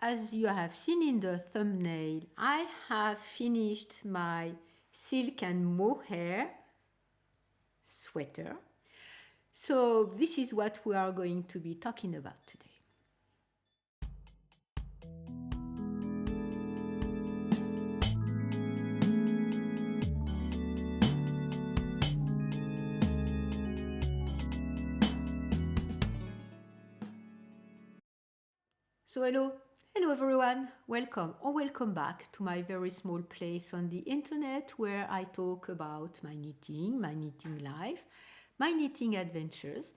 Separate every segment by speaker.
Speaker 1: As you have seen in the thumbnail, I have finished my silk and mohair sweater. So this is what we are going to be talking about today. So hello everyone, welcome or welcome back to my very small place on the internet where I talk about my knitting life, my knitting adventures.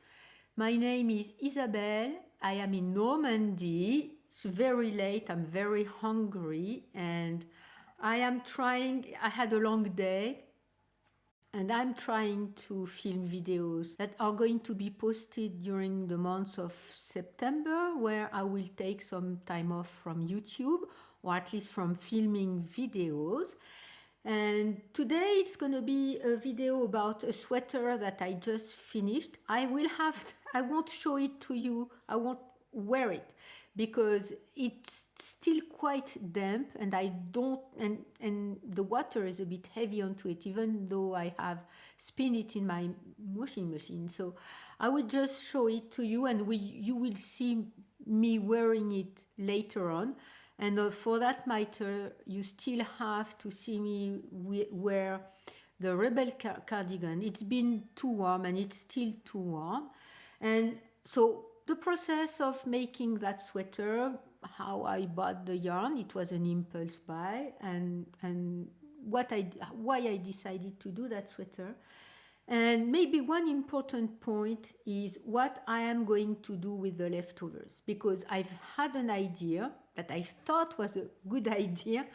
Speaker 1: My name is Isabelle, I am in Normandy, it's very late, I'm very hungry and I had a long day and I'm trying to film videos that are going to be posted during the month of September, where I will take some time off from YouTube, or at least from filming videos. And today it's going to be a video about a sweater that I just finished. I won't show it to you, I won't wear it because it's still quite damp and and the water is a bit heavy onto it, even though I have spun it in my washing machine. So I will just show it to you and you will see me wearing it later on. And for that matter, you still have to see me wear the Rebel cardigan. It's been too warm and it's still too warm. And so the process of making that sweater, how I bought the yarn, it was an impulse buy, and why I decided to do that sweater. And maybe one important point is what I am going to do with the leftovers, because I've had an idea that I thought was a good idea,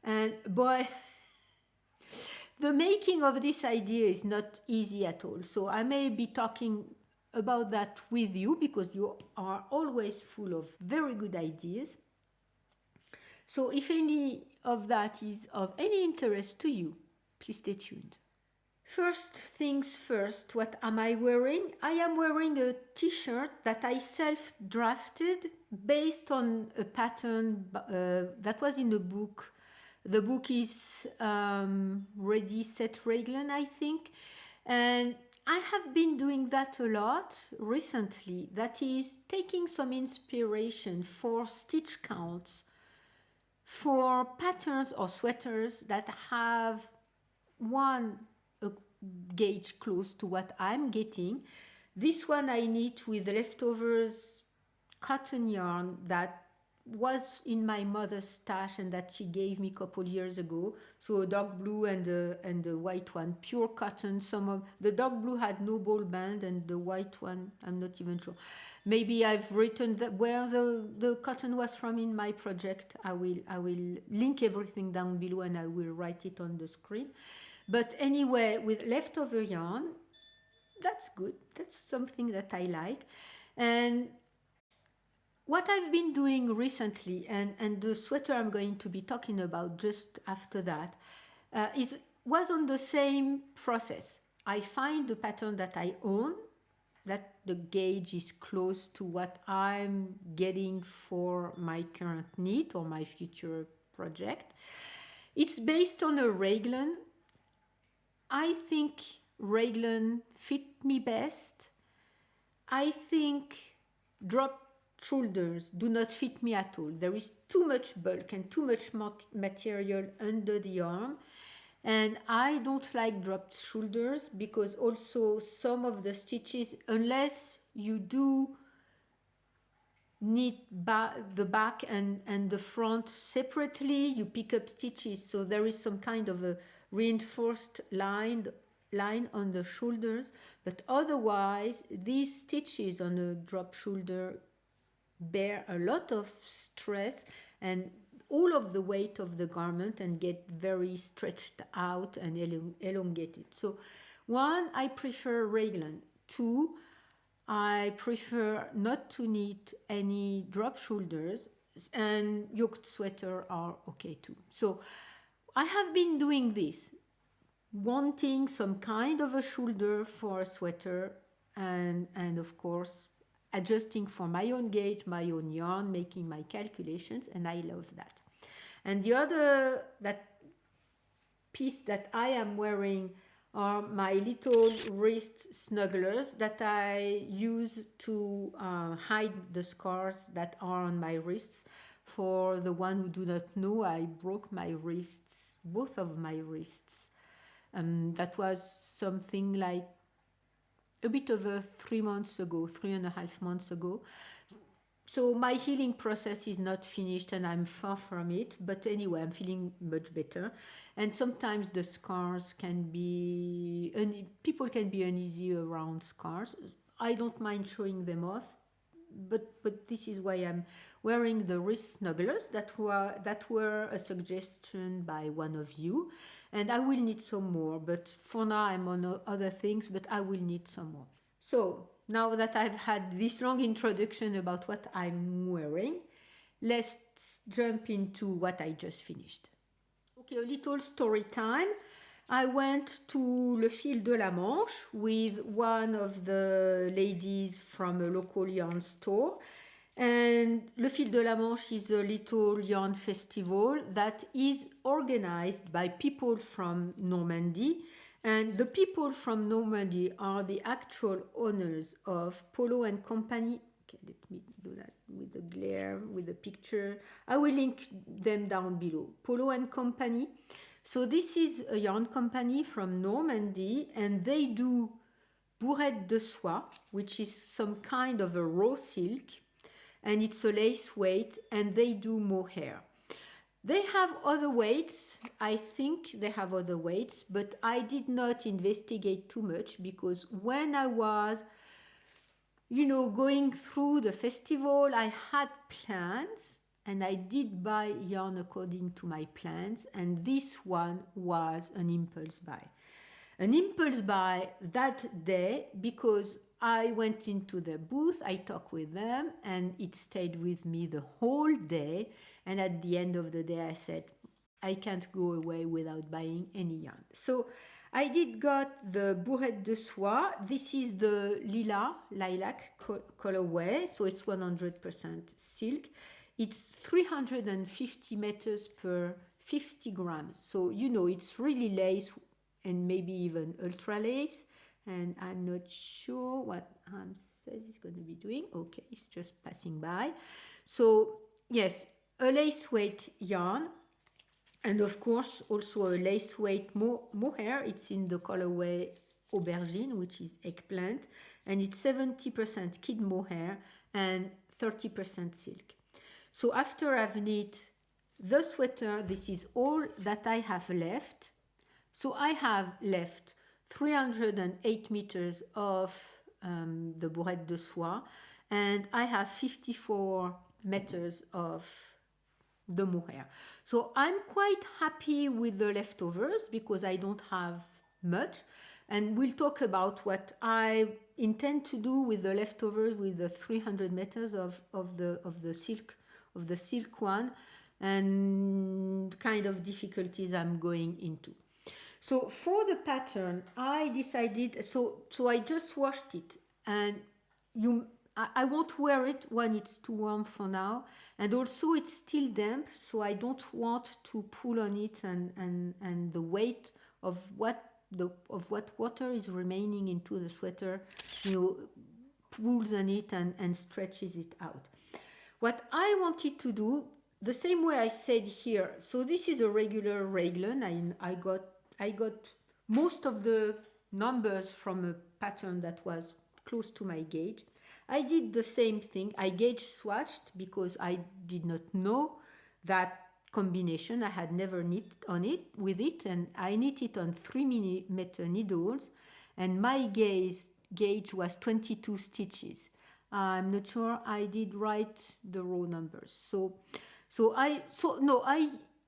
Speaker 1: and boy, the making of this idea is not easy at all. So I may be talking about that with you because you are always full of very good ideas. So if any of that is of any interest to you, please stay tuned. First things first, what am I wearing? I am wearing a t-shirt that I self-drafted based on a pattern that was in a book. The book is Ready, Set, Raglan, I think. And I have been doing that a lot recently. That is taking some inspiration for stitch counts, for patterns or sweaters that have a gauge close to what I'm getting. This one I knit with leftovers cotton yarn that was in my mother's stash and that she gave me a couple years ago. So a dark blue and a white one, pure cotton. Some of the dark blue had no ball band and the white one, I'm not even sure. Maybe I've written where the cotton was from in my project. I will link everything down below and I will write it on the screen. But anyway, with leftover yarn, that's good. That's something that I like. And what I've been doing recently, and the sweater I'm going to be talking about just after that, was on the same process. I find the pattern that I own, that the gauge is close to what I'm getting for my current knit or my future project. It's based on a raglan. I think raglan fit me best. I think drop shoulders do not fit me at all. There is too much bulk and too much material under the arm. And I don't like dropped shoulders because also some of the stitches, unless you do knit the back and the front separately, you pick up stitches. So there is some kind of a reinforced line on the shoulders. But otherwise, these stitches on a drop shoulder bear a lot of stress and all of the weight of the garment and get very stretched out and elongated. So one, I prefer raglan. Two, I prefer not to knit any drop shoulders, and yoked sweater are okay too. So I have been doing this, wanting some kind of a shoulder for a sweater, and of course adjusting for my own gauge, my own yarn, making my calculations, and I love that. And the other piece that I am wearing are my little wrist snugglers that I use to hide the scars that are on my wrists. For the one who do not know, I broke my wrists, both of my wrists. That was something like a bit over 3 months ago, 3.5 months ago. So my healing process is not finished and I'm far from it. But anyway, I'm feeling much better. And sometimes the scars can be, people can be uneasy around scars. I don't mind showing them off. But this is why I'm wearing the wrist snugglers that were a suggestion by one of you. And I will need some more. But for now, I'm on other things, but I will need some more. So now that I've had this long introduction about what I'm wearing, let's jump into what I just finished. Okay, a little story time. I went to Le Fil de la Manche with one of the ladies from a local yarn store. And Le Fil de la Manche is a little yarn festival that is organized by people from Normandy. And the people from Normandy are the actual owners of Polo and Company. Okay, let me do that with the glare, with the picture. I will link them down below. Polo and Company. So this is a yarn company from Normandy, and they do bourrette de soie, which is some kind of a raw silk, and it's a lace weight, and they do mohair. They have other weights. I think they have other weights, but I did not investigate too much because when I was, going through the festival, I had plans and I did buy yarn according to my plans, and this one was an impulse buy. An impulse buy that day because I went into the booth, I talked with them, and it stayed with me the whole day. And at the end of the day, I said, I can't go away without buying any yarn. So I did got the bourrette de soie. This is the lilac colorway, so it's 100% silk. It's 350 meters per 50 grams. So, it's really lace and maybe even ultra lace. And I'm not sure what Ham says he's going to be doing. Okay, it's just passing by. So, yes, a lace weight yarn. And of course, also a lace weight mohair. It's in the colorway aubergine, which is eggplant. And it's 70% kid mohair and 30% silk. So after I've knit the sweater, this is all that I have left. So I have left 308 meters of the bourrette de soie, and I have 54 meters of the mohair. So I'm quite happy with the leftovers because I don't have much. And we'll talk about what I intend to do with the leftovers with the 300 meters of the silk one, and kind of difficulties I'm going into. So for the pattern, I decided, so I just washed it, and I won't wear it when it's too warm for now, and also it's still damp, so I don't want to pull on it, and the weight of what water is remaining into the sweater, pulls on it and stretches it out. What I wanted to do, the same way I said here, so this is a regular raglan. I got most of the numbers from a pattern that was close to my gauge. I did the same thing. I gauge swatched because I did not know that combination. I had never knit on it with it, and I knit it on 3mm needles, and my gauge was 22 stitches. I'm not sure I did write the raw numbers. So I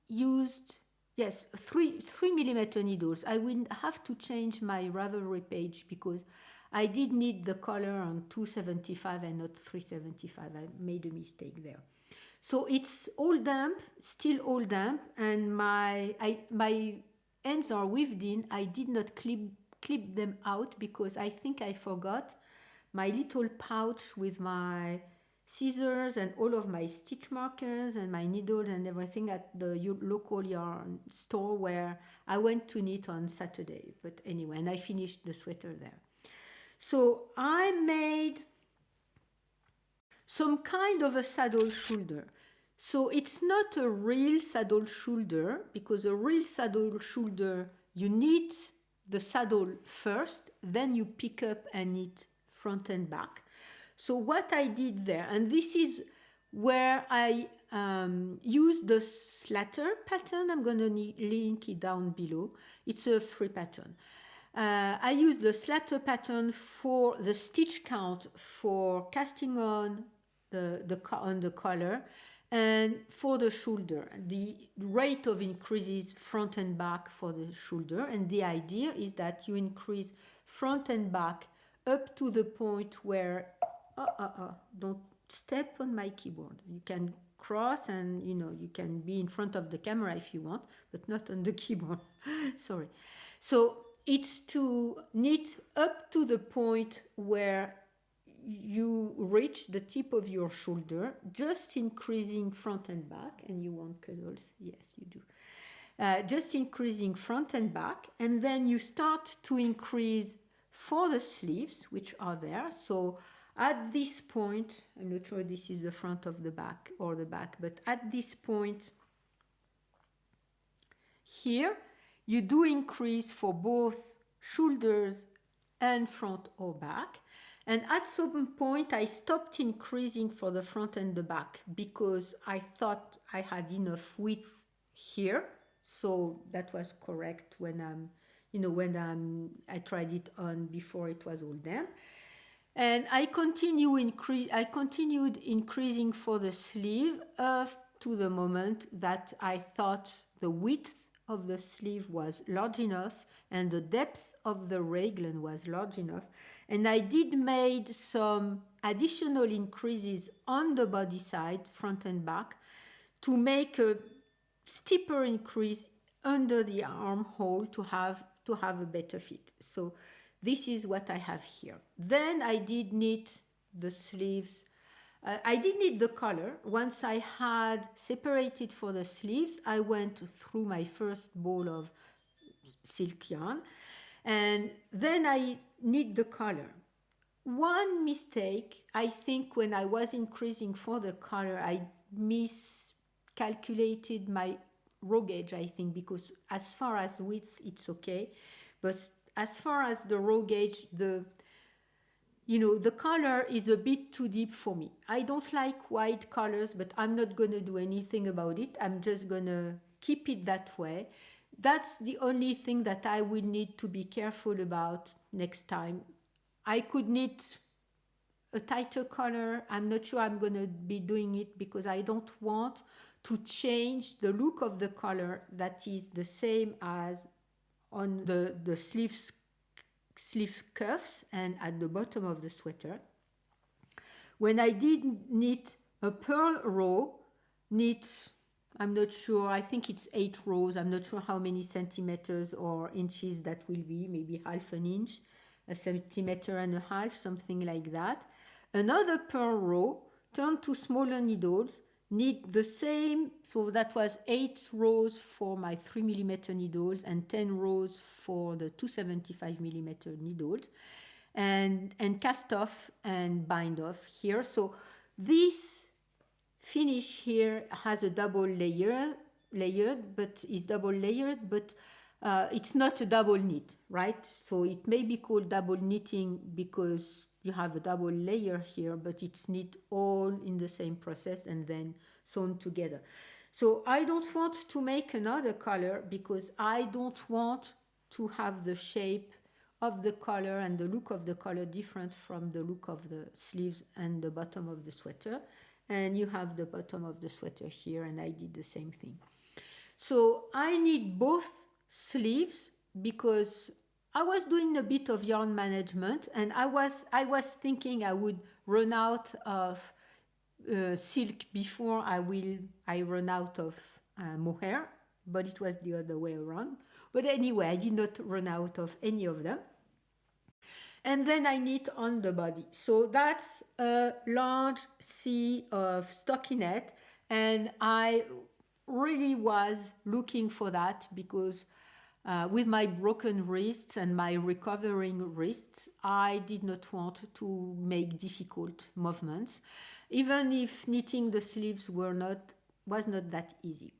Speaker 1: used 3mm needles. I will have to change my Ravelry page because I did knit the color on 275 and not 375. I made a mistake there. So it's all damp, still all damp, and my ends are weaved in. I did not clip them out because I think I forgot my little pouch with my scissors and all of my stitch markers and my needles and everything at the local yarn store where I went to knit on Saturday. But anyway, and I finished the sweater there. So I made some kind of a saddle shoulder. So it's not a real saddle shoulder, because a real saddle shoulder, you knit the saddle first, then you pick up and knit front and back. So what I did there, and this is where I used the Slåtter pattern. I'm going to link it down below. It's a free pattern. I used the Slåtter pattern for the stitch count for casting on the collar, and for the shoulder, the rate of increases front and back for the shoulder. And the idea is that you increase front and back up to the point where don't step on my keyboard. You can cross, and you can be in front of the camera if you want, but not on the keyboard. Sorry. So it's to knit up to the point where you reach the tip of your shoulder, just increasing front and back. And you want cuddles? Yes, you do. Just increasing front and back, and then you start to increase for the sleeves, which are there. So at this point, I'm not sure this is the front of the back or the back, but at this point here, you do increase for both shoulders and front or back. And at some point, I stopped increasing for the front and the back because I thought I had enough width here. So that was correct when I tried it on before it was all done. And I continued increasing for the sleeve up to the moment that I thought the width of the sleeve was large enough and the depth of the raglan was large enough. And I did made some additional increases on the body side, front and back, to make a steeper increase under the armhole to have a better fit. So this is what I have here. Then I did knit the sleeves. I did knit the collar. Once I had separated for the sleeves, I went through my first ball of silk yarn, and then I knit the collar. One mistake, I think, when I was increasing for the collar, I miscalculated my row gauge, I think, because as far as width, it's okay. But as far as the row gauge, the collar is a bit too deep for me. I don't like wide collars, but I'm not going to do anything about it. I'm just going to keep it that way. That's the only thing that I will need to be careful about next time. I could knit a tighter collar. I'm not sure I'm going to be doing it because I don't want to change the look of the collar that is the same as on the sleeve cuffs and at the bottom of the sweater. When I did knit a pearl row, I'm not sure, I think it's 8 rows. I'm not sure how many centimeters or inches that will be, maybe half an inch, a centimeter and a half, something like that. Another pearl row, turn to smaller needles, knit the same, so that was 8 rows for my 3mm needles and 10 rows for the 275mm needles, and cast off and bind off here. So this finish here has a double layered, but it's double layered, but it's not a double knit, right? So it may be called double knitting because you have a double layer here, but it's knit all in the same process and then sewn together. So I don't want to make another collar because I don't want to have the shape of the collar and the look of the collar different from the look of the sleeves and the bottom of the sweater. And you have the bottom of the sweater here, and I did the same thing. So I need both sleeves because I was doing a bit of yarn management, and I was thinking I would run out of silk before I run out of mohair, but it was the other way around. But anyway, I did not run out of any of them. and then I knit on the body. So that's a large sea of stockinette, and I really was looking for that because with my broken wrists and my recovering wrists, I did not want to make difficult movements, even if knitting the sleeves was not that easy.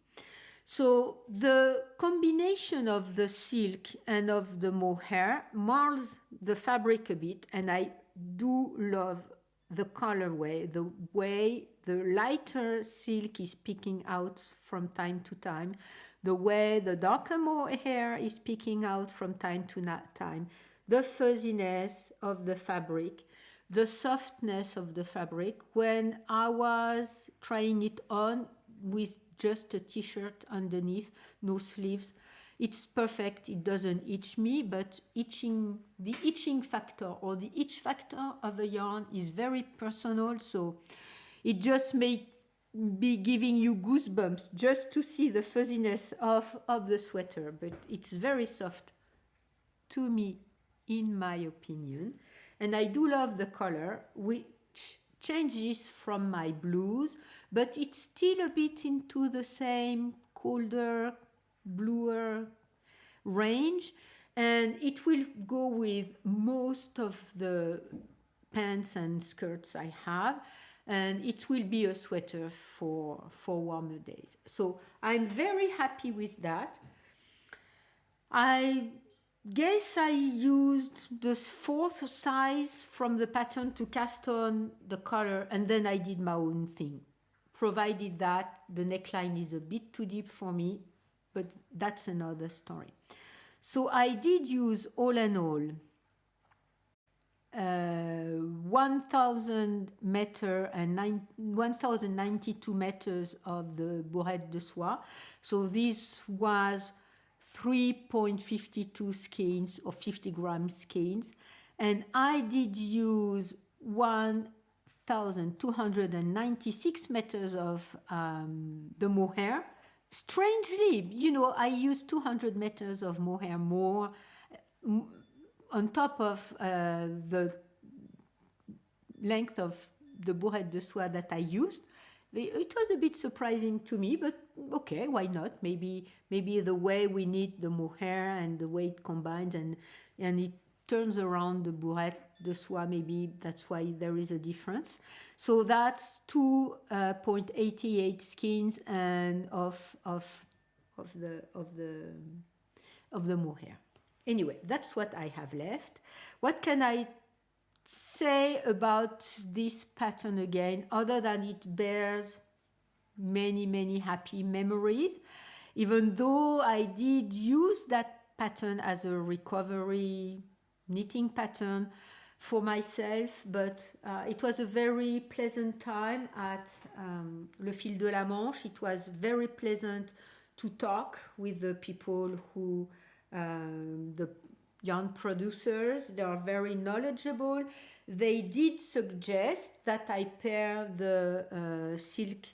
Speaker 1: So the combination of the silk and of the mohair mars the fabric a bit, and I do love the colorway, the way the lighter silk is peeking out from time to time, the way the darker mohair is peeking out from time to time, the fuzziness of the fabric, the softness of the fabric. When I was trying it on with just a t-shirt underneath, no sleeves, it's perfect. It doesn't itch me, but the itching factor or the itch factor of a yarn is very personal, so it just may be giving you goosebumps just to see the fuzziness of the sweater, but it's very soft to me, in my opinion. And I do love the color, which changes from my blues, but it's still a bit into the same colder, bluer range, and it will go with most of the pants and skirts I have, and it will be a sweater for warmer days. So I'm very happy with that. I guess I used the 4th size from the pattern to cast on the color, and then I did my own thing, provided that the neckline is a bit too deep for me, but that's another story. So I did use all in all 1000 meter and 1092 meters of the bourrette de soie. So this was 3.52 skeins or 50 gram skeins, and I did use 1296 meters of the mohair. Strangely, I used 200 meters of mohair more on top of the length of the bourrette de soie that I used. It was a bit surprising to me, but okay, why not? Maybe the way we knit the mohair and the way it combines and it turns around the bourrette de soie, maybe that's why there is a difference. So that's 2.88 skeins and of the mohair. Anyway, that's what I have left. What can I say about this pattern again, other than it bears many happy memories? Even though I did use that pattern as a recovery knitting pattern for myself, but it was a very pleasant time at Le Fil de la Manche. It was very pleasant to talk with the people who the yarn producers. They are very knowledgeable. They did suggest that I pair the silk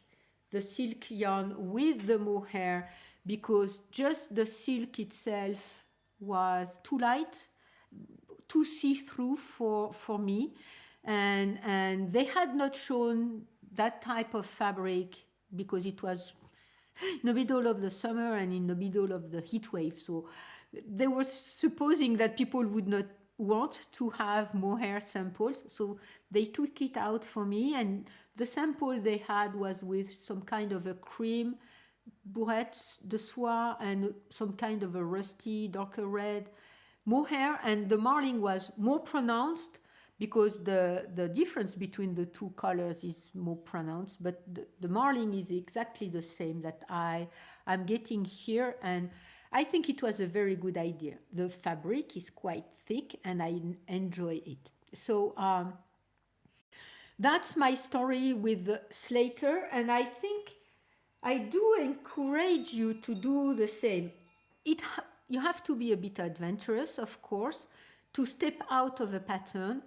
Speaker 1: yarn with the mohair, because just the silk itself was too light, too see-through for me, and they had not shown that type of fabric because it was in the middle of the summer and in the middle of the heat wave. So they were supposing that people would not want to have mohair samples, so they took it out for me, and the sample they had was with some kind of a cream bourrette de soie and some kind of a rusty darker red mohair, and the marling was more pronounced because the difference between the two colors is more pronounced, but the marling is exactly the same that I'm getting here, and I think it was a very good idea. The fabric is quite thick and I enjoy it. So that's my story with Slåtter, and I think I do encourage you to do the same. You have to be a bit adventurous, of course, to step out of a pattern.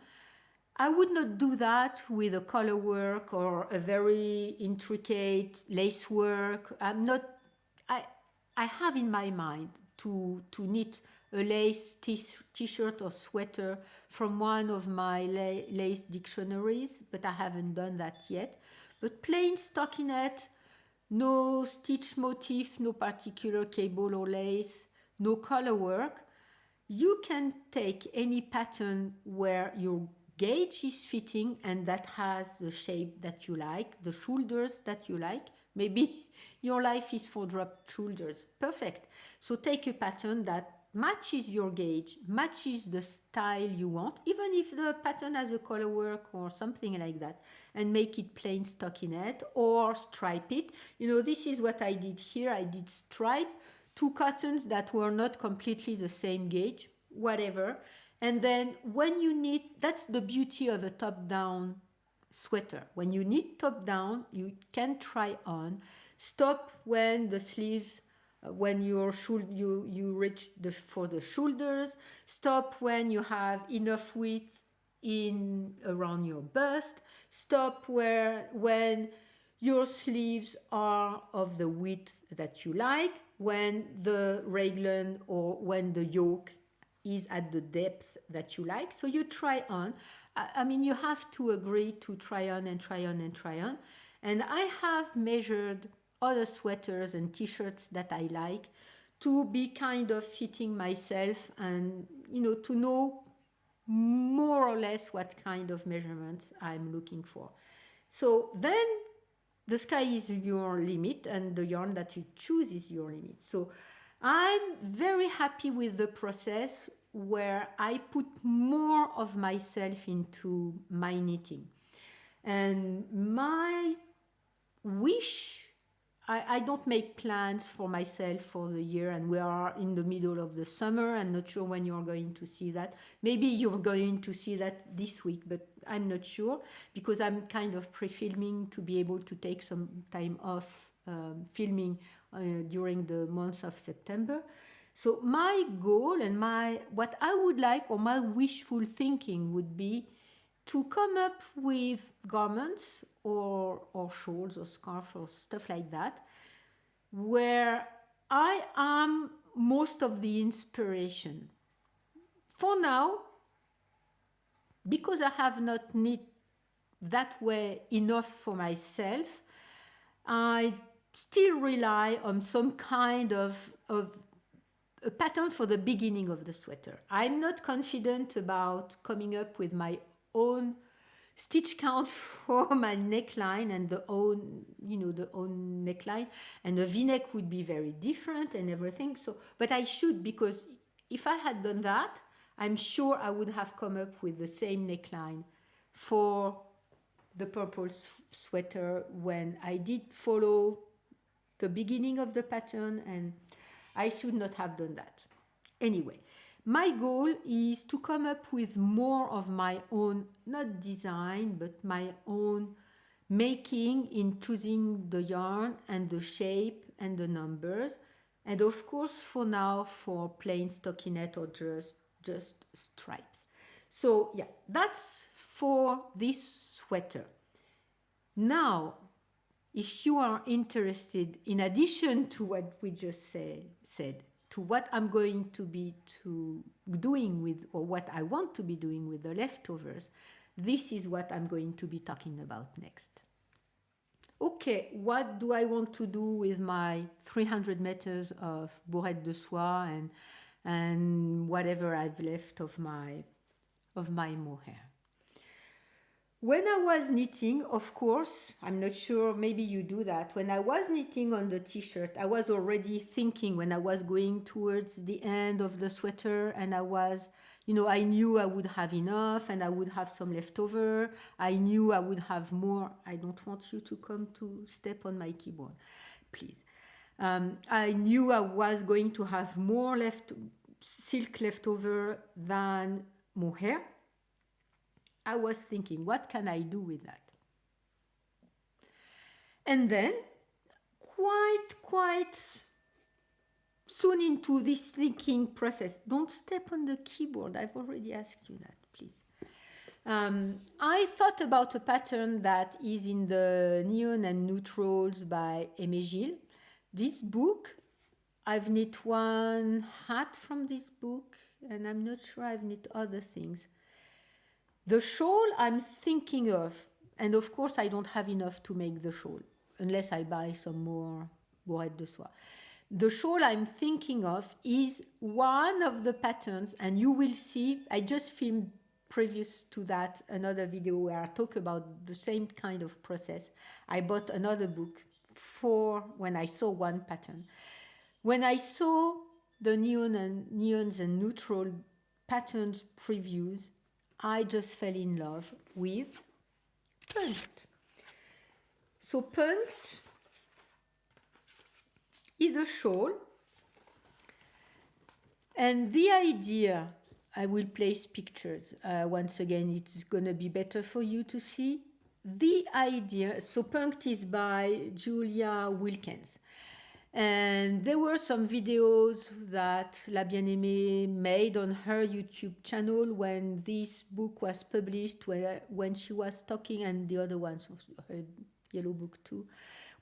Speaker 1: I would not do that with a color work or a very intricate lace work. I have in my mind to knit a lace t-shirt or sweater from one of my lace dictionaries, but I haven't done that yet. But plain stockinette, no stitch motif, no particular cable or lace, no color work. You can take any pattern where your gauge is fitting and that has the shape that you like, the shoulders that you like. Maybe your life is for dropped shoulders. Perfect. So take a pattern that matches your gauge, matches the style you want, even if the pattern has a color work or something like that, and make it plain stockinette or stripe it. You know, this is what I did here. I did stripe two cottons that were not completely the same gauge, whatever. And then when you knit, that's the beauty of a top-down sweater. When you knit top-down, you can try on. Stop when the sleeves, when you reach for the shoulders. Stop when you have enough width in around your bust. Stop when your sleeves are of the width that you like, when the raglan or when the yoke is at the depth that you like. So you try on. I mean, you have to agree to try on and try on and try on. And I have measured other sweaters and t-shirts that I like to be kind of fitting myself and, you know, to know more or less what kind of measurements I'm looking for. So then the sky is your limit and the yarn that you choose is your limit. So I'm very happy with the process where I put more of myself into my knitting. And my wish, I don't make plans for myself for the year, and we are in the middle of the summer. I'm not sure when you're going to see that. Maybe you're going to see that this week, but I'm not sure because I'm kind of pre-filming to be able to take some time off filming during the month of September. So my goal and what I would like, or my wishful thinking would be to come up with garments or shawls or scarves or stuff like that, where I am most of the inspiration. For now, because I have not knit that way enough for myself, I still rely on some kind of a pattern for the beginning of the sweater. I'm not confident about coming up with my own stitch count for my neckline and the own neckline, and the v-neck would be very different and everything. So, but I should, because if I had done that, I'm sure I would have come up with the same neckline for the purple sweater when I did follow the beginning of the pattern, and I should not have done that. Anyway, my goal is to come up with more of my own, not design, but my own making in choosing the yarn and the shape and the numbers. And of course, for now, for plain stockinette or just stripes. So yeah, that's for this sweater. Now, if you are interested, in addition to what we just said, to what I'm going to be doing with, or what I want to be doing with the leftovers, this is what I'm going to be talking about next. Okay, what do I want to do with my 300 meters of bourrette de soie and whatever I've left of my mohair? When I was knitting, of course, I'm not sure, maybe you do that. When I was knitting on the t-shirt, I was already thinking when I was going towards the end of the sweater, and I knew I would have enough and I would have some leftover. I knew I would have more. I don't want you to come to step on my keyboard, please. I knew I was going to have more silk leftover than mohair. I was thinking, what can I do with that? And then, quite soon into this thinking process, don't step on the keyboard, I've already asked you that, please. I thought about a pattern that is in the Neon and Neutrals by Aimé Gilles. This book, I've knit one hat from this book, and I'm not sure I've knit other things. The shawl I'm thinking of, and of course I don't have enough to make the shawl, unless I buy some more bourrette de soie. The shawl I'm thinking of is one of the patterns, and you will see, I just filmed previous to that another video where I talk about the same kind of process. I bought another book for when I saw one pattern. When I saw the neons and neutral patterns previews, I just fell in love with Punkt. So Punkt is a shawl, and the idea, I will place pictures. Once again, it's going to be better for you to see. The idea, so Punkt is by Julia Wilkins. And there were some videos that La Bien-Aimée made on her YouTube channel when this book was published, when she was talking, and the other ones, her yellow book too,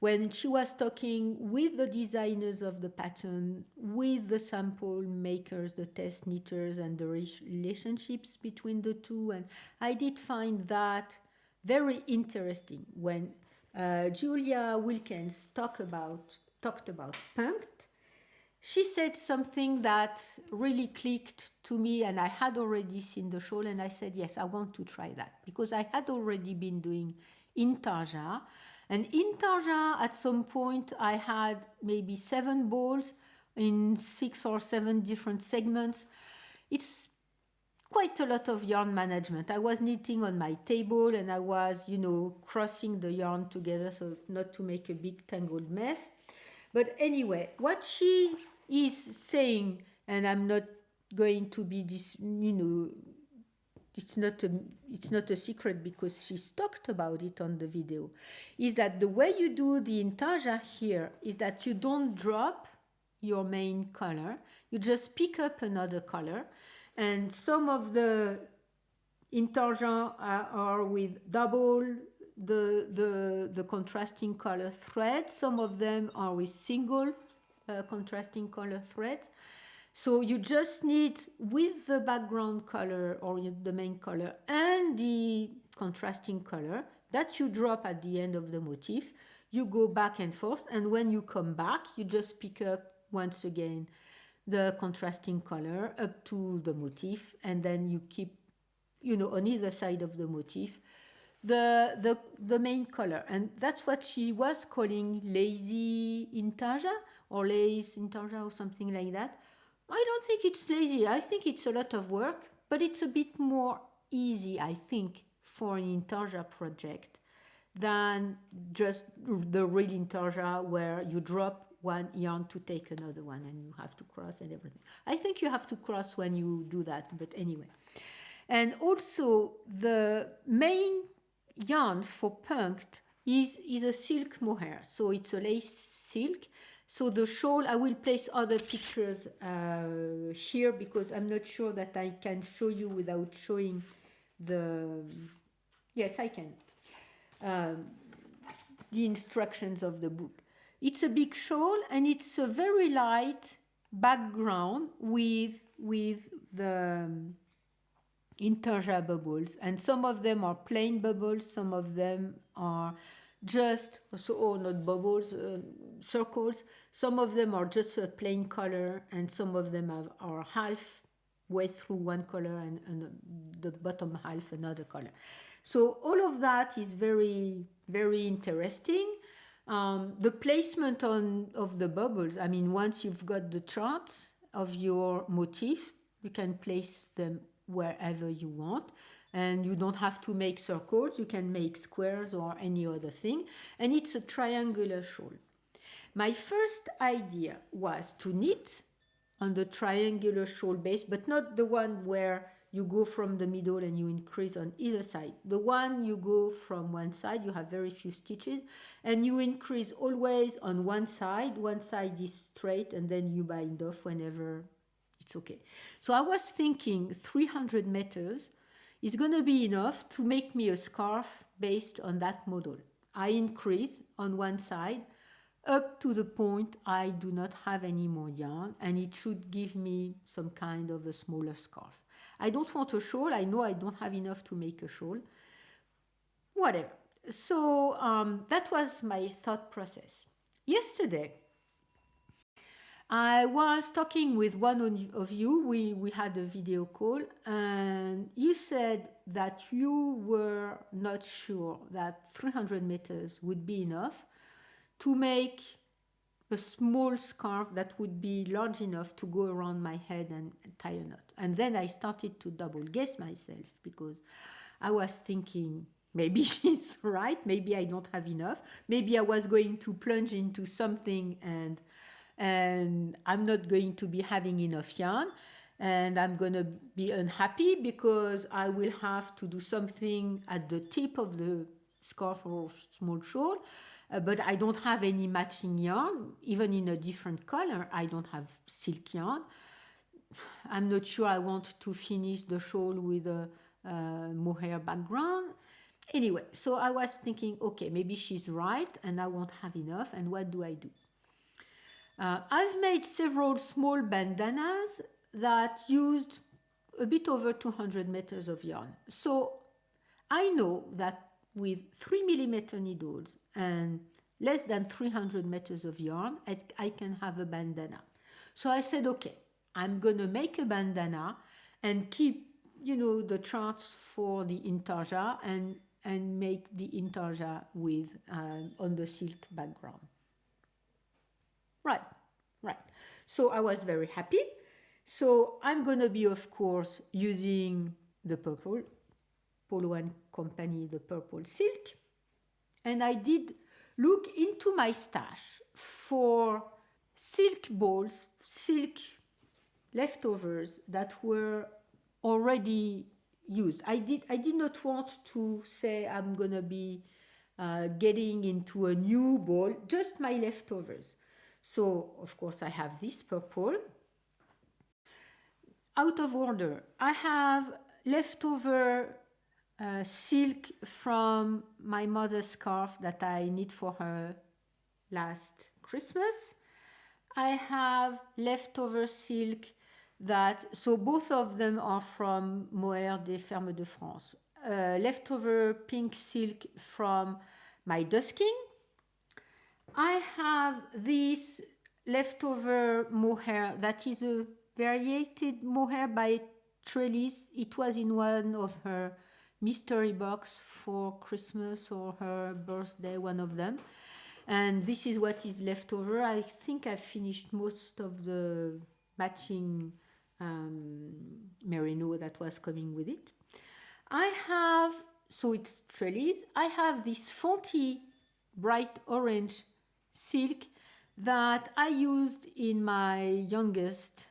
Speaker 1: when she was talking with the designers of the pattern, with the sample makers, the test knitters, and the relationships between the two. And I did find that very interesting when Julia Wilkins talked about Punkt. She said something that really clicked to me, and I had already seen the shawl, and I said, yes, I want to try that, because I had already been doing intarsia. And intarsia, at some point, I had maybe 7 balls in 6 or 7 different segments. It's quite a lot of yarn management. I was knitting on my table, and I was, crossing the yarn together so not to make a big tangled mess. But anyway, what she is saying, and I'm not going to be this, it's not a secret because she's talked about it on the video, is that the way you do the intarsia here is that you don't drop your main color, you just pick up another color, and some of the intarsia are with double the contrasting color thread. Some of them are with single contrasting color threads. So you just need, with the background color or the main color and the contrasting color that you drop at the end of the motif, you go back and forth, and when you come back, you just pick up once again the contrasting color up to the motif, and then you keep, on either side of the motif, the main color. And that's what she was calling lazy intarsia or lace intarsia or something like that. I don't think it's lazy. I think it's a lot of work, but it's a bit more easy, I think, for an intarsia project than just the real intarsia where you drop one yarn to take another one and you have to cross and everything. I think you have to cross when you do that, but anyway. And also the main yarn for Punkt is a silk mohair, so it's a lace silk. So the shawl, I will place other pictures here because I'm not sure that I can show you without showing the, yes, I can, the instructions of the book. It's a big shawl, and it's a very light background with the intarsia bubbles, and some of them are plain bubbles, some of them are just, not bubbles, circles. Some of them are just a plain color, and some of them are half way through one color and the bottom half another color. So all of that is very, very interesting. The placement of the bubbles, I mean, once you've got the charts of your motif, you can place them wherever you want. And you don't have to make circles, you can make squares or any other thing. And it's a triangular shawl. My first idea was to knit on the triangular shawl base, but not the one where you go from the middle and you increase on either side. The one you go from one side, you have very few stitches, and you increase always on one side is straight, and then you bind off whenever it's okay. So I was thinking 300 meters is going to be enough to make me a scarf based on that model. I increase on one side up to the point I do not have any more yarn, and it should give me some kind of a smaller scarf. I don't want a shawl. I know I don't have enough to make a shawl. Whatever. So that was my thought process. Yesterday, I was talking with one of you. We had a video call, and you said that you were not sure that 300 meters would be enough to make a small scarf that would be large enough to go around my head and tie a knot. And then I started to double guess myself, because I was thinking, maybe she's right, maybe I don't have enough, maybe I was going to plunge into something and I'm not going to be having enough yarn, and I'm going to be unhappy because I will have to do something at the tip of the scarf or small shawl, but I don't have any matching yarn, even in a different color. I don't have silk yarn. I'm not sure I want to finish the shawl with a mohair background. Anyway, so I was thinking, okay, maybe she's right and I won't have enough, and what do I do? I've made several small bandanas that used a bit over 200 meters of yarn. So I know that with 3mm needles and less than 300 meters of yarn, I can have a bandana. So I said, okay, I'm going to make a bandana and keep, the charts for the intarsia and make the intarsia with on the silk background. Right. So I was very happy. So I'm going to be, of course, using the purple, Paulin company, the purple silk. And I did look into my stash for silk balls, silk leftovers that were already used. I did not want to say I'm going to be getting into a new ball, just my leftovers. So, of course, I have this purple. Out of order, I have leftover silk from my mother's scarf that I knit for her last Christmas. I have leftover silk so both of them are from Mohair des Fermes de France. Leftover pink silk from my dusking. I have this leftover mohair that is a variated mohair by Trellis. It was in one of her mystery box for Christmas or her birthday, one of them. And this is what is left over. I think I finished most of the matching merino that was coming with it. So it's Trellis. I have this Fonty bright orange silk that I used in my youngest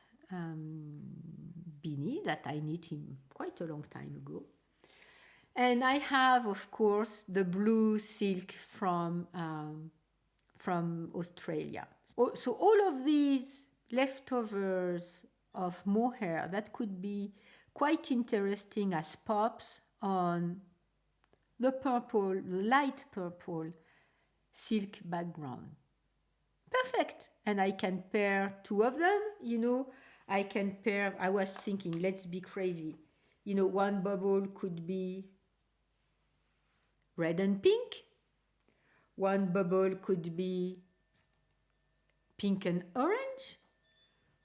Speaker 1: beanie that I knit in quite a long time ago. And I have, of course, the blue silk from Australia. So all of these leftovers of mohair that could be quite interesting as pops on the purple, light purple silk background. Perfect. And I can pair two of them, I was thinking, let's be crazy. One bubble could be red and pink. One bubble could be pink and orange.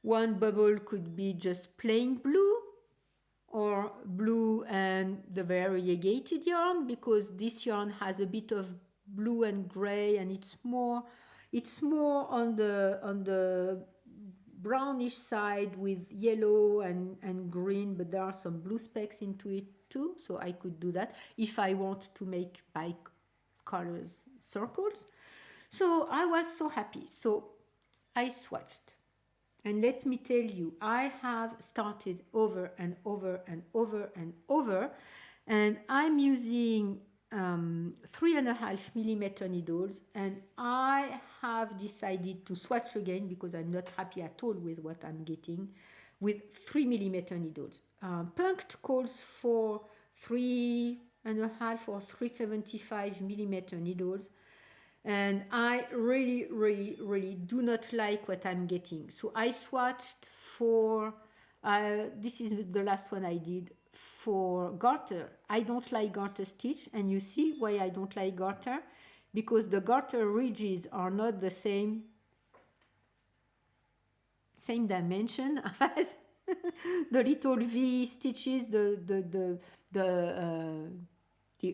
Speaker 1: One bubble could be just plain blue, or blue and the variegated yarn, because this yarn has a bit of blue and gray, and it's more on the brownish side with yellow and green, but there are some blue specks into it too, so I could do that if I want to make by colors circles. So I was so happy. So I swatched. And let me tell you, I have started over and over and over and over, and I'm using 3.5mm needles, and I have decided to swatch again because I'm not happy at all with what I'm getting with 3mm needles. Punkt calls for 3.5 or 375mm needles, and I really, really, really do not like what I'm getting. So I swatched for, this is the last one I did, for garter. I don't like garter stitch, and you see why I don't like garter? Because the garter ridges are not the same dimension as the little V stitches, the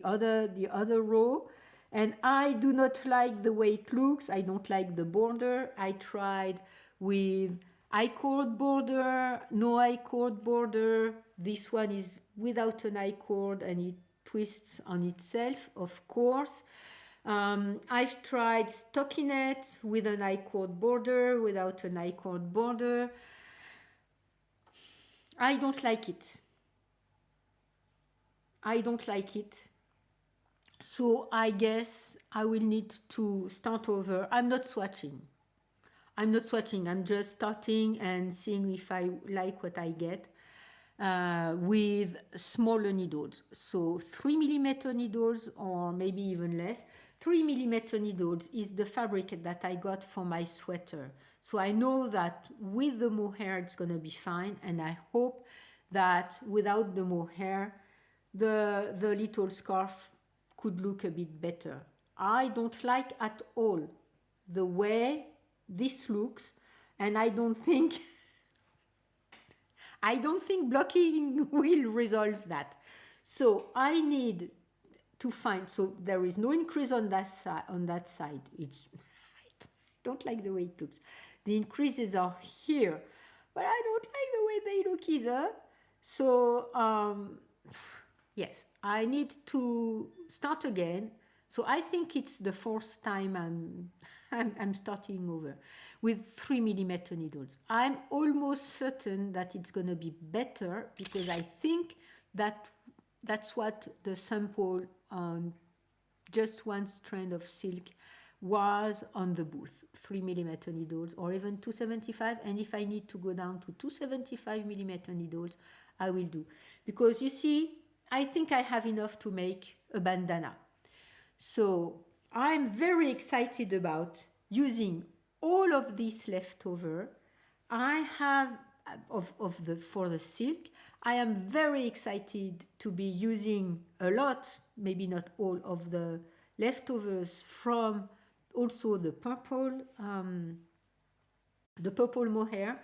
Speaker 1: other row, and I do not like the way it looks. I don't like the border. I tried with I-cord border, no I-cord border. This one is without an I-cord and it twists on itself, of course. I've tried stockinette with an I-cord border, without an I-cord border. I don't like it. I don't like it. So I guess I will need to start over. I'm not swatching. I'm just starting and seeing if I like what I get with smaller needles. So 3mm needles, or maybe even less. 3mm needles is the fabric that I got for my sweater. So I know that with the mohair it's going to be fine, and I hope that without the mohair the little scarf could look a bit better. I don't like at all the way this looks, and I don't think blocking will resolve that. So I need to find, so there is no increase on that side. It's I don't like the way it looks. The increases are here, but I don't like the way they look either. So yes, I need to start again. So I think it's the fourth time I'm starting over with 3mm needles. I'm almost certain that it's going to be better, because I think that that's what the sample on just one strand of silk was on the booth, 3mm needles, or even 275. And if I need to go down to 275mm needles, I will do, because you see, I think I have enough to make a bandana. So I'm very excited about using all of this leftover I have for the silk. I am very excited to be using a lot, maybe not all, of the leftovers from also the purple mohair,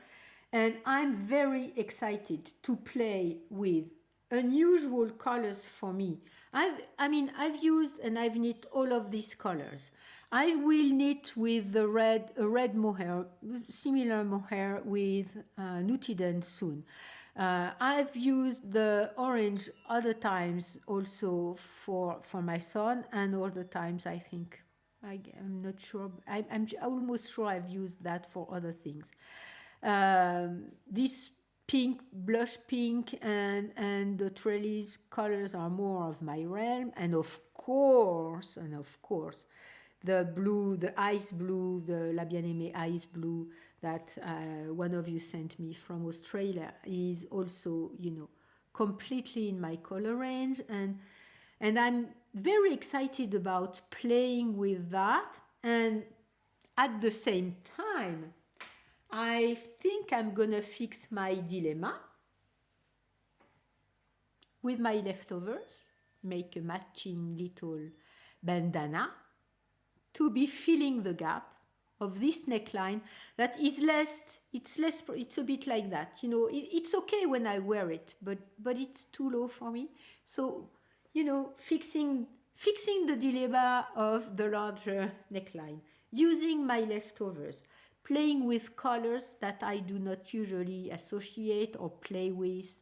Speaker 1: and I'm very excited to play with unusual colors for me. I've used and I've knit all of these colors. I will knit with the red mohair, similar mohair with Nutiden soon. I've used the orange other times also for my son, and other times I think I'm not sure. I'm almost sure I've used that for other things. This pink, blush pink, and the trellis colors are more of my realm, and of course, the blue, the ice blue, the La Bien-Aimée ice blue that one of you sent me from Australia is also, completely in my color range, and I'm very excited about playing with that. And at the same time, I think I'm gonna fix my dilemma with my leftovers, make a matching little bandana to be filling the gap of this neckline that is it's a bit like that. It's okay when I wear it, but it's too low for me. So, fixing the dilemma of the larger neckline, using my leftovers, playing with colors that I do not usually associate or play with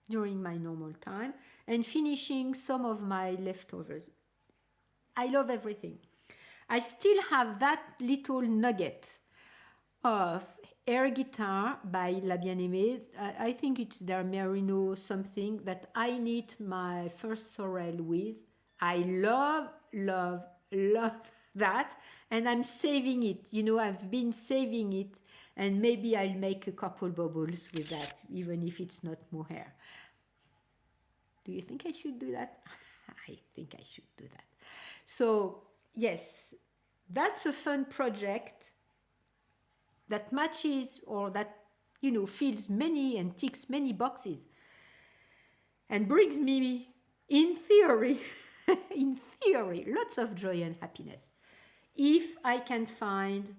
Speaker 1: during my normal time, and finishing some of my leftovers. I love everything. I still have that little nugget of air guitar by La Bien-Aimée. I think it's their merino something that I knit my first sorrel with. I love that, and I'm saving it. I've been saving it, and maybe I'll make a couple bubbles with that, even if it's not mohair. Do you think I should do that? I think I should do that. So yes, that's a fun project that matches or that, fills many and ticks many boxes and brings me, in theory, in theory, lots of joy and happiness. If I can find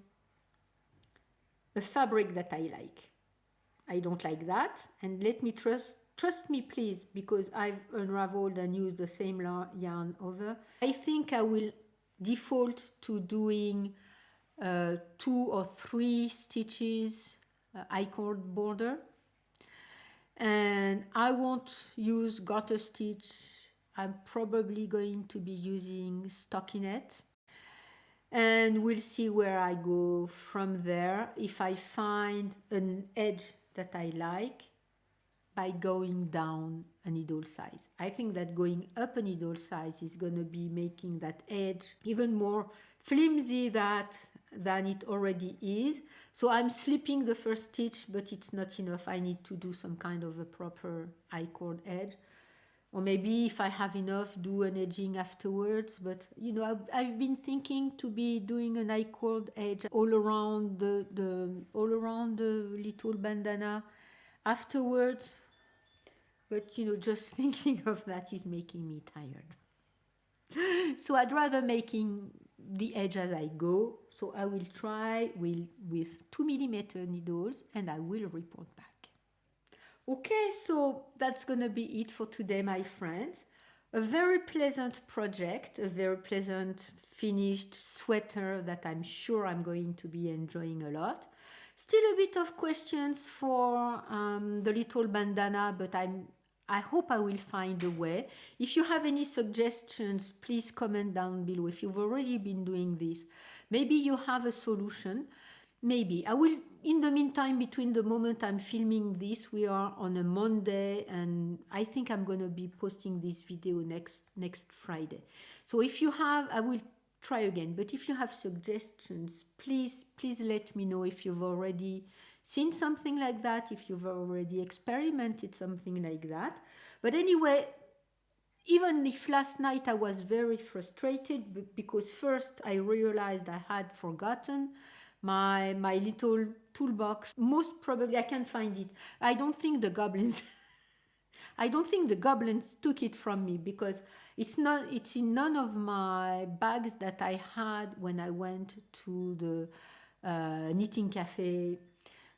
Speaker 1: a fabric that I like. I don't like that, and let me trust me please, because I've unraveled and used the same yarn over. I think I will default to doing 2 or 3 stitches I-cord border, and I won't use garter stitch. I'm probably going to be using stockinette, and we'll see where I go from there. If I find an edge that I like, by going down a needle size. I think that going up a needle size is going to be making that edge even more flimsy than it already is. So I'm slipping the first stitch, but it's not enough. I need to do some kind of a proper I-cord edge. Or maybe if I have enough, do an edging afterwards. But I've been thinking to be doing an I-cord edge all around the little bandana afterwards. But just thinking of that is making me tired. So I'd rather making the edge as I go. So I will try with 2mm needles, and I will report back. Okay, so that's gonna be it for today, my friends. A very pleasant project, a very pleasant finished sweater that I'm sure I'm going to be enjoying a lot. Still a bit of questions for the little bandana, but I hope I will find a way. If you have any suggestions, please comment down below. If you've already been doing this, maybe you have a solution. Maybe. I will, in the meantime, between the moment I'm filming this, we are on a Monday, and I think I'm going to be posting this video next Friday. So if you have, I will try again. But if you have suggestions, please let me know if you've already seen something like that, if you've already experimented something like that. But anyway, even if last night I was very frustrated because first I realized I had forgotten my little toolbox. Most probably I can't find it. I don't think the goblins took it from me, because it's in none of my bags that I had when I went to the knitting cafe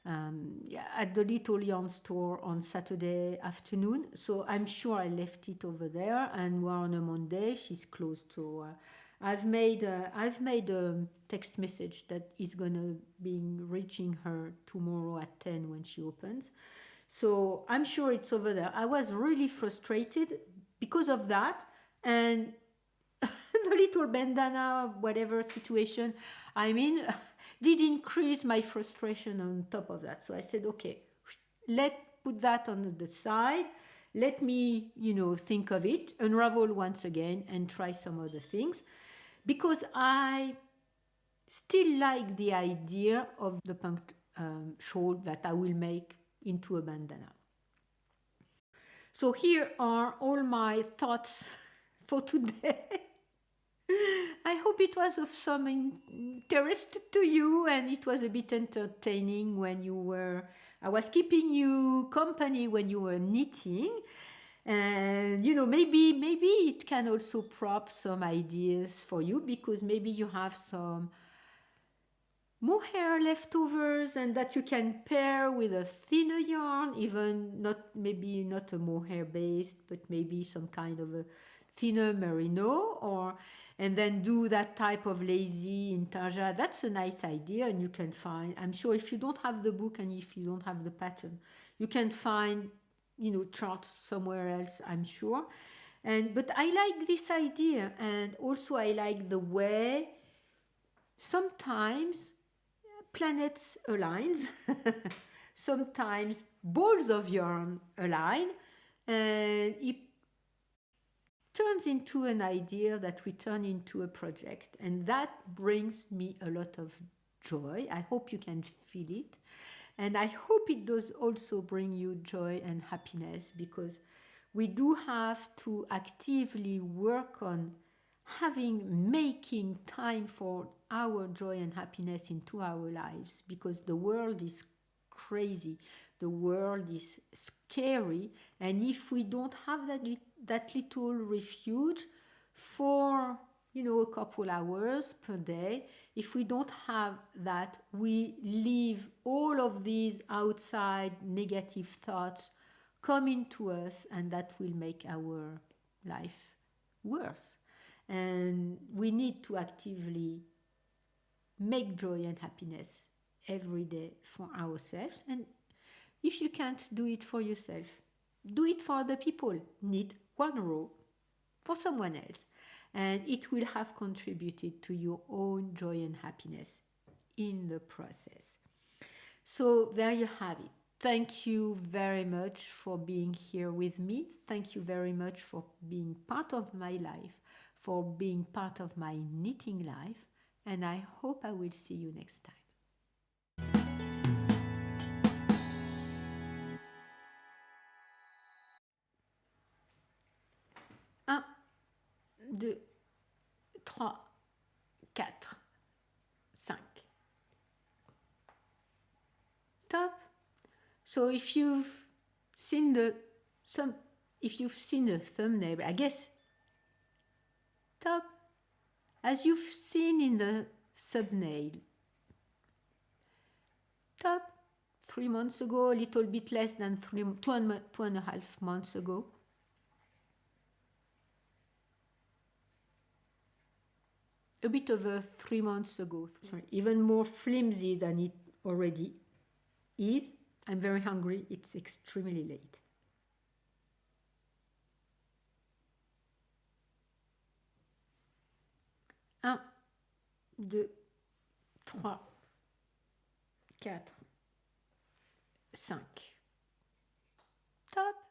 Speaker 1: at the little yarn store on Saturday afternoon. So I'm sure I left it over there, and we're on a Monday, she's closed. So I've made a text message that is gonna be reaching her tomorrow at 10 when she opens. So I'm sure it's over there. I was really frustrated because of that, and the little bandana, whatever situation I'm in, did increase my frustration on top of that. So I said, okay, put that on the side. Let me, think of it, unravel once again, and try some other things. Because I still like the idea of the punkt shawl that I will make into a bandana. So here are all my thoughts for today. I hope it was of some interest to you, and it was a bit entertaining when I was keeping you company when you were knitting. And maybe it can also prop some ideas for you, because maybe you have some mohair leftovers and that you can pair with a thinner yarn, even not a mohair based, but maybe some kind of a thinner merino, and then do that type of lazy intarsia. That's a nice idea, and you can find, I'm sure if you don't have the book and if you don't have the pattern, you can find charts somewhere else, I'm sure. But I like this idea, and also I like the way sometimes planets aligns, sometimes balls of yarn align, and it turns into an idea that we turn into a project, and that brings me a lot of joy. I hope you can feel it. And I hope it does also bring you joy and happiness, because we do have to actively work on making time for our joy and happiness into our lives, because the world is crazy, the world is scary, and if we don't have that little refuge for a couple hours per day, if we don't have that, we leave all of these outside negative thoughts come into us, and that will make our life worse. And we need to actively make joy and happiness every day for ourselves. And if you can't do it for yourself, do it for other people. Knit one row for someone else, and it will have contributed to your own joy and happiness in the process. So there you have it. Thank you very much for being here with me. Thank you very much for being part of my life, for being part of my knitting life, and I hope I will see you next time. 1, 2, 3, 4, 5. Top. So if you've seen the thumbnail, I guess top, as you've seen in the thumbnail, top, 3 months ago, a little bit less than 2.5 months ago. A bit over 3 months ago, sorry, even more flimsy than it already is. I'm very hungry, it's extremely late. Un, deux, trois, quatre, 5. Top.